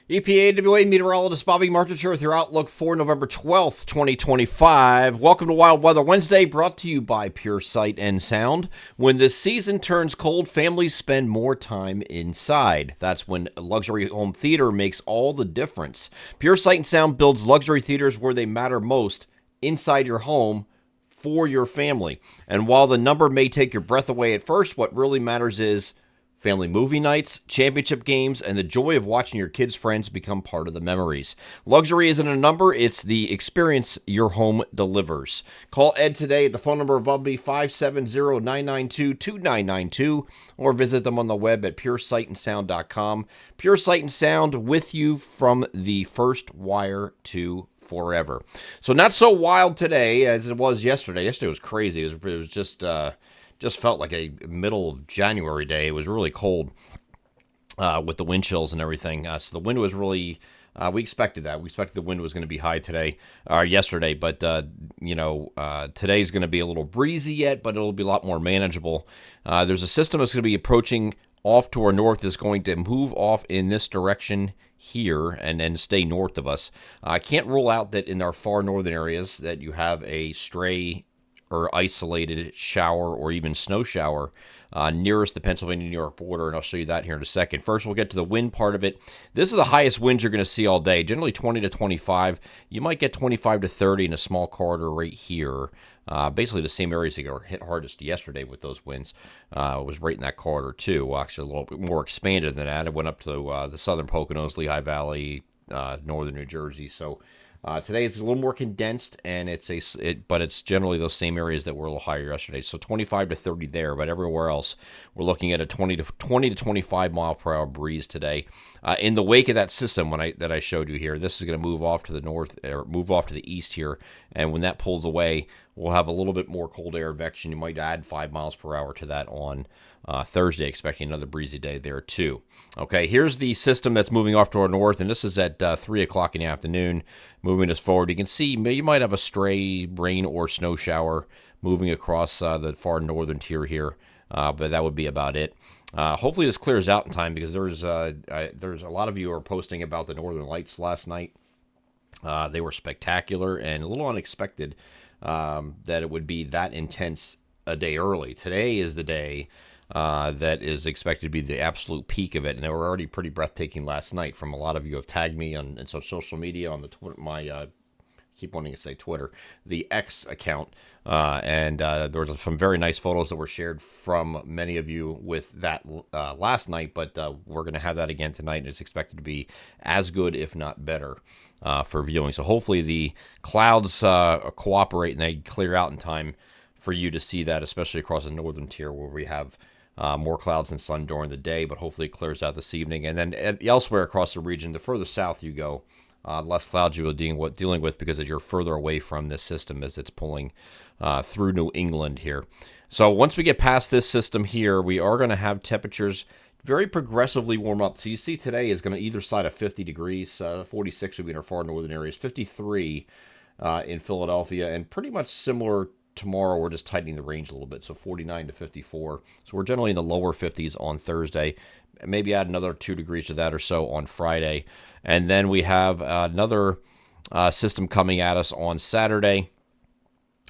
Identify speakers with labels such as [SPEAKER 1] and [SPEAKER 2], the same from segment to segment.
[SPEAKER 1] EPAWA meteorologist Bobby Martin here with your outlook for November 12th, 2025. Welcome to Wild Weather Wednesday, brought to you by Pure Sight and Sound. When the season turns cold, families spend more time inside. That's when luxury home theater makes all the difference. Pure Sight and Sound builds luxury theaters where they matter most, inside your home, for your family. And while the number may take your breath away at first, what really matters is family movie nights, championship games, and the joy of watching your kids' friends become part of the memories. Luxury isn't a number, it's the experience your home delivers. Call Ed today at the phone number above me, 570-992-2992, or visit them on the web at puresightandsound.com. Pure Sight and Sound, with you from the first wire to forever. So not so wild today as it was yesterday. Yesterday was crazy. It was just felt like a middle of January day. It was really cold with the wind chills and everything. So the wind was really, we expected that. We expected the wind was going to be high yesterday, but today's going to be a little breezy yet, but it'll be a lot more manageable. There's a system that's going to be approaching off to our north, is going to move off in this direction here and then stay north of us. I can't rule out that in our far northern areas that you have a stray or isolated shower or even snow shower nearest the Pennsylvania-New York border, and I'll show you that here in a second. First, we'll get to the wind part of it. This is the highest winds you're going to see all day, generally 20 to 25. You might get 25 to 30 in a small corridor right here. Basically the same areas that got hit hardest yesterday with those winds was right in that corridor too. Actually, a little bit more expanded than that. It went up to the southern Poconos, Lehigh Valley, northern New Jersey. So today it's a little more condensed, and but it's generally those same areas that were a little higher yesterday. So 25 to 30 there, but everywhere else we're looking at a 20 to 25 mile per hour breeze today. In the wake of that system that I showed you here, this is going to move off to the north or move off to the east here, and when that pulls away, we'll have a little bit more cold air advection. You might add 5 miles per hour to that on Thursday, expecting another breezy day there too. Okay, here's the system that's moving off to our north, and this is at 3 o'clock in the afternoon, moving us forward. You can see you might have a stray rain or snow shower moving across the far northern tier here, but that would be about it. Hopefully this clears out in time, because there's a lot of you are posting about the northern lights last night. They were spectacular and a little unexpected that it would be that intense a day early. Today is the day that is expected to be the absolute peak of it, and they were already pretty breathtaking last night. From a lot of you have tagged me on social media on the Twitter, keep wanting to say Twitter, the X account, and there were some very nice photos that were shared from many of you with that last night, but we're going to have that again tonight, and it's expected to be as good, if not better, for viewing. So hopefully the clouds cooperate and they clear out in time for you to see that, especially across the northern tier where we have more clouds and sun during the day, but hopefully it clears out this evening. And then elsewhere across the region, the further south you go, less clouds you will be dealing with, because you're further away from this system as it's pulling through New England here. So once we get past this system here, we are going to have temperatures very progressively warm up. So you see today is going to either side of 50 degrees, 46 would be in our far northern areas, 53 in Philadelphia, and pretty much similar tomorrow. We're just tightening the range a little bit, so 49 to 54. So we're generally in the lower 50s on Thursday. Maybe add another 2 degrees to that or so on Friday. And then we have another system coming at us on Saturday.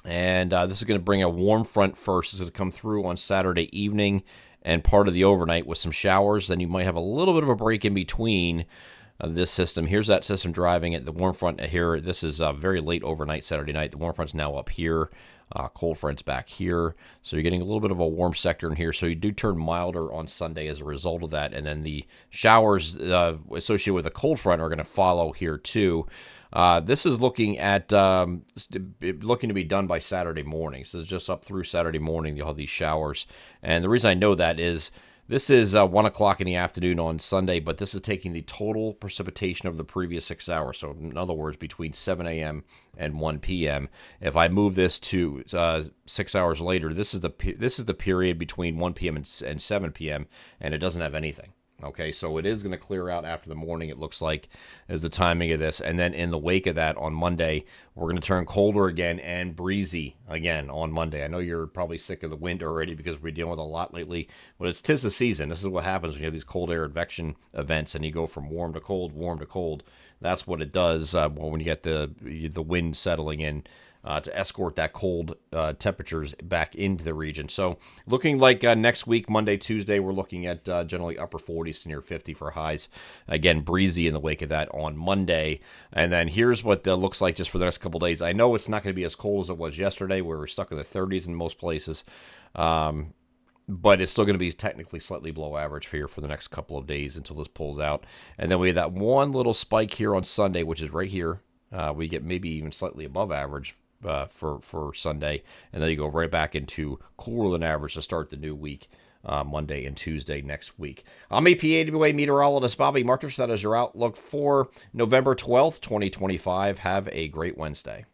[SPEAKER 1] And this is going to bring a warm front first. It's going to come through on Saturday evening and part of the overnight with some showers. Then you might have a little bit of a break in between this system. Here's that system driving it. The warm front here. This is very late overnight Saturday night. The warm front's now up here. Cold front's back here. So you're getting a little bit of a warm sector in here. So you do turn milder on Sunday as a result of that. And then the showers associated with the cold front are going to follow here too. This is looking to be done by Saturday morning. So it's just up through Saturday morning, you'll have these showers. And the reason I know that is this is 1 o'clock in the afternoon on Sunday, but this is taking the total precipitation of the previous 6 hours. So in other words, between 7 a.m. and 1 p.m. If I move this to 6 hours later, this is the period between 1 p.m. and 7 p.m., and it doesn't have anything. Okay, so it is going to clear out after the morning, it looks like, is the timing of this. And then in the wake of that on Monday, we're going to turn colder again and breezy again on Monday. I know you're probably sick of the wind already because we're dealing with a lot lately, but it's 'tis the season. This is what happens when you have these cold air advection events and you go from warm to cold, warm to cold. That's what it does when you get the wind settling in. To escort that cold temperatures back into the region. So looking like next week, Monday, Tuesday, we're looking at generally upper 40s to near 50 for highs. Again, breezy in the wake of that on Monday. And then here's what looks like just for the next couple days. I know it's not going to be as cold as it was yesterday. We were stuck in the 30s in most places. But it's still going to be technically slightly below average here for the next couple of days until this pulls out. And then we have that one little spike here on Sunday, which is right here. We get maybe even slightly above average for Sunday, and then you go right back into cooler than average to start the new week, Monday and Tuesday next week. I'm EPAWA meteorologist Bobby Martish. That is your outlook for November 12th, 2025. Have a great Wednesday.